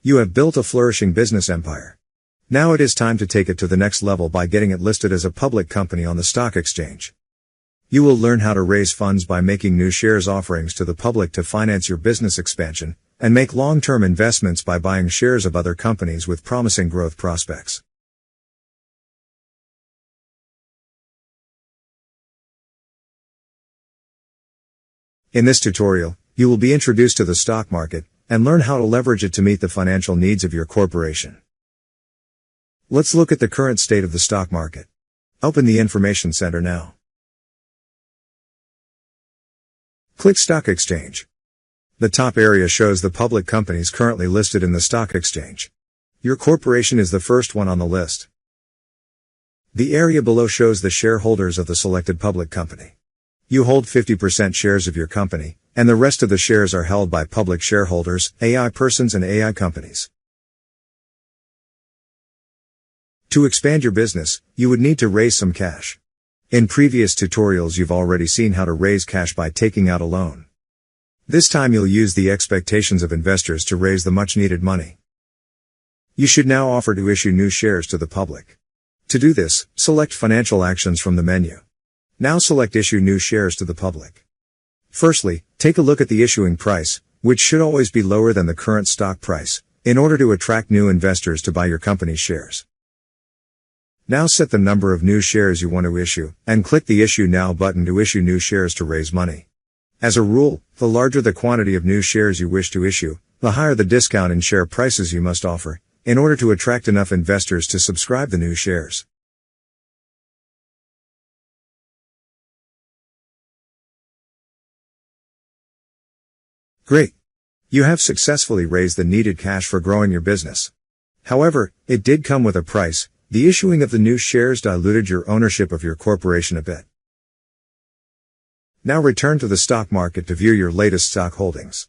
You have built a flourishing business empire. Now it is time to take it to the next level by getting it listed as a public company on the stock exchange. You will learn how to raise funds by making new shares offerings to the public to finance your business expansion, and make long-term investments by buying shares of other companies with promising growth prospects. In this tutorial, you will be introduced to the stock market, and learn how to leverage it to meet the financial needs of your corporation. Let's look at the current state of the stock market. Open the Information Center now. Click Stock Exchange. The top area shows the public companies currently listed in the stock exchange. Your corporation is the first one on the list. The area below shows the shareholders of the selected public company. You hold 50% shares of your company, and the rest of the shares are held by public shareholders, AI persons and AI companies. To expand your business, you would need to raise some cash. In previous tutorials you've already seen how to raise cash by taking out a loan. This time you'll use the expectations of investors to raise the much needed money. You should now offer to issue new shares to the public. To do this, select Financial Actions from the menu. Now select Issue New Shares to the public. Firstly, take a look at the issuing price, which should always be lower than the current stock price, in order to attract new investors to buy your company's shares. Now set the number of new shares you want to issue, and click the Issue Now button to issue new shares to raise money. As a rule, the larger the quantity of new shares you wish to issue, the higher the discount in share prices you must offer, in order to attract enough investors to subscribe the new shares. Great! You have successfully raised the needed cash for growing your business. However, it did come with a price. The issuing of the new shares diluted your ownership of your corporation a bit. Now return to the stock market to view your latest stock holdings.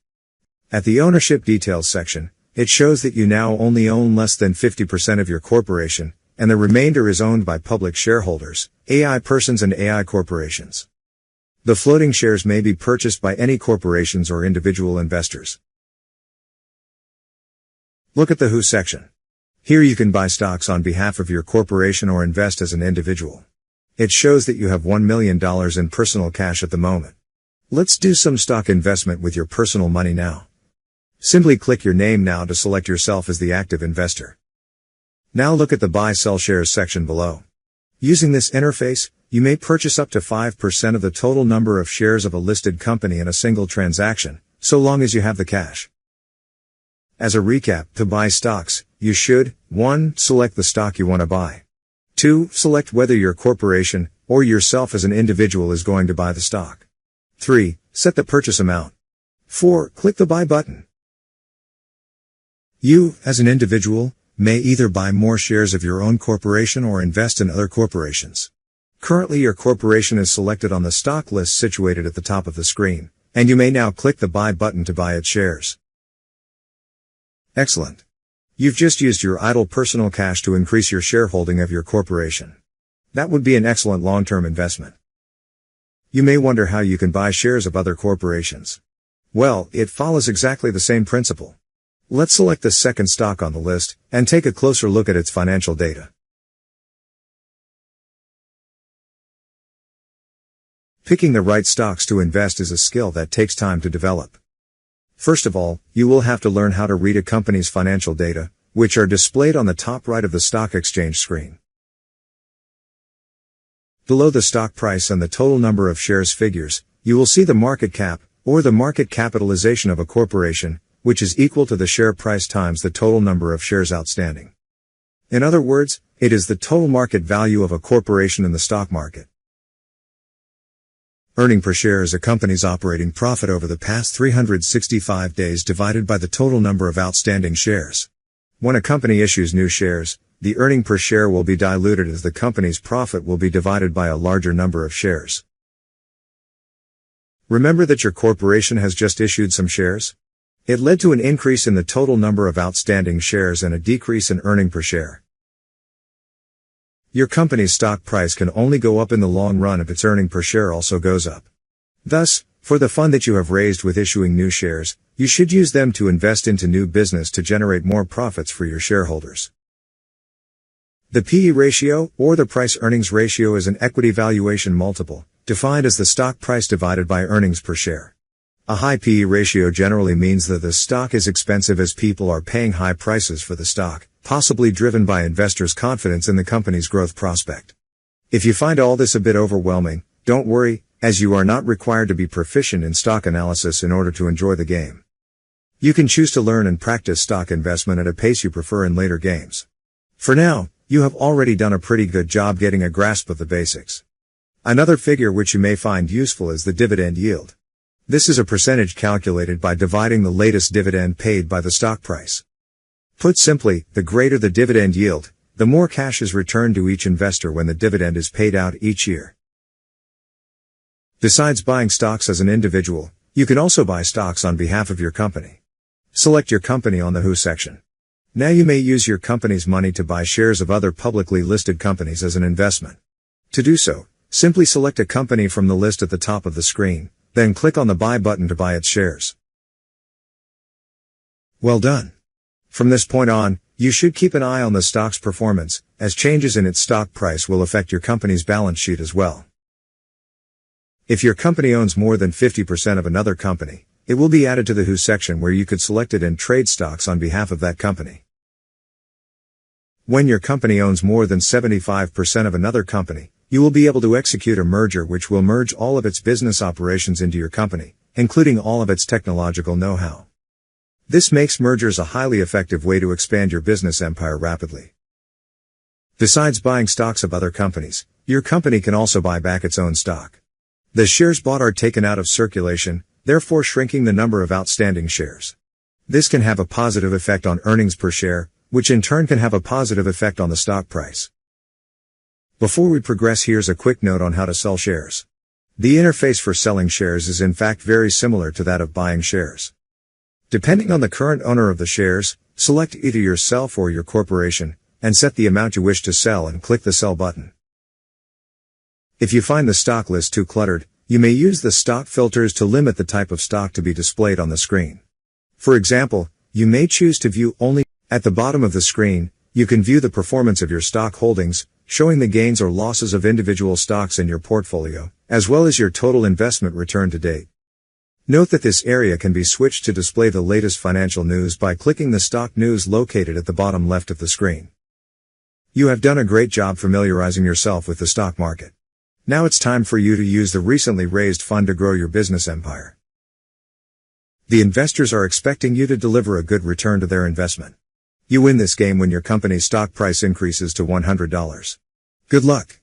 At the Ownership Details section, it shows that you now only own less than 50% of your corporation, and the remainder is owned by public shareholders, AI persons and AI corporations. The floating shares may be purchased by any corporations or individual investors. Look at the Who section. Here you can buy stocks on behalf of your corporation or invest as an individual. It shows that you have $1 million in personal cash at the moment. Let's do some stock investment with your personal money now. Simply click your name now to select yourself as the active investor. Now look at the Buy-Sell Shares section below. Using this interface, you may purchase up to 5% of the total number of shares of a listed company in a single transaction, so long as you have the cash. As a recap, to buy stocks, you should 1. Select the stock you want to buy. 2. Select whether your corporation, or yourself as an individual is going to buy the stock. 3. Set the purchase amount. 4. Click the Buy button. You, as an individual, may either buy more shares of your own corporation or invest in other corporations. Currently your corporation is selected on the stock list situated at the top of the screen, and you may now click the Buy button to buy its shares. Excellent. You've just used your idle personal cash to increase your shareholding of your corporation. That would be an excellent long-term investment. You may wonder how you can buy shares of other corporations. Well, it follows exactly the same principle. Let's select the second stock on the list, and take a closer look at its financial data. Picking the right stocks to invest is a skill that takes time to develop. First of all, you will have to learn how to read a company's financial data, which are displayed on the top right of the stock exchange screen. Below the stock price and the total number of shares figures, you will see the market cap, or the market capitalization of a corporation, which is equal to the share price times the total number of shares outstanding. In other words, it is the total market value of a corporation in the stock market. Earning per share is a company's operating profit over the past 365 days divided by the total number of outstanding shares. When a company issues new shares, the earning per share will be diluted as the company's profit will be divided by a larger number of shares. Remember that your corporation has just issued some shares? It led to an increase in the total number of outstanding shares and a decrease in earning per share. Your company's stock price can only go up in the long run if its earning per share also goes up. Thus, For the fund that you have raised with issuing new shares, you should use them to invest into new business to generate more profits for your shareholders. The PE ratio, or the price-earnings ratio, is an equity valuation multiple, defined as the stock price divided by earnings per share. A high PE ratio generally means that the stock is expensive as people are paying high prices for the stock, possibly driven by investors' confidence in the company's growth prospect. If you find all this a bit overwhelming, don't worry, as you are not required to be proficient in stock analysis in order to enjoy the game. You can choose to learn and practice stock investment at a pace you prefer in later games. For now, you have already done a pretty good job getting a grasp of the basics. Another figure which you may find useful is the dividend yield. This is a percentage calculated by dividing the latest dividend paid by the stock price. Put simply, the greater the dividend yield, the more cash is returned to each investor when the dividend is paid out each year. Besides buying stocks as an individual, you can also buy stocks on behalf of your company. Select your company on the Who section. Now you may use your company's money to buy shares of other publicly listed companies as an investment. To do so, simply select a company from the list at the top of the screen, then click on the Buy button to buy its shares. Well done. From this point on, you should keep an eye on the stock's performance, as changes in its stock price will affect your company's balance sheet as well. If your company owns more than 50% of another company, it will be added to the Who section where you could select it and trade stocks on behalf of that company. When your company owns more than 75% of another company, you will be able to execute a merger which will merge all of its business operations into your company, including all of its technological know-how. This makes mergers a highly effective way to expand your business empire rapidly. Besides buying stocks of other companies, your company can also buy back its own stock. The shares bought are taken out of circulation, therefore shrinking the number of outstanding shares. This can have a positive effect on earnings per share, which in turn can have a positive effect on the stock price. Before we progress, here's a quick note on how to sell shares. The interface for selling shares is in fact very similar to that of buying shares. Depending on the current owner of the shares, select either yourself or your corporation, and set the amount you wish to sell and click the Sell button. If you find the stock list too cluttered, you may use the stock filters to limit the type of stock to be displayed on the screen. For example, you may choose to view only. At the bottom of the screen, you can view the performance of your stock holdings, showing the gains or losses of individual stocks in your portfolio, as well as your total investment return to date. Note that this area can be switched to display the latest financial news by clicking the stock news located at the bottom left of the screen. You have done a great job familiarizing yourself with the stock market. Now it's time for you to use the recently raised fund to grow your business empire. The investors are expecting you to deliver a good return to their investment. You win this game when your company's stock price increases to $100. Good luck.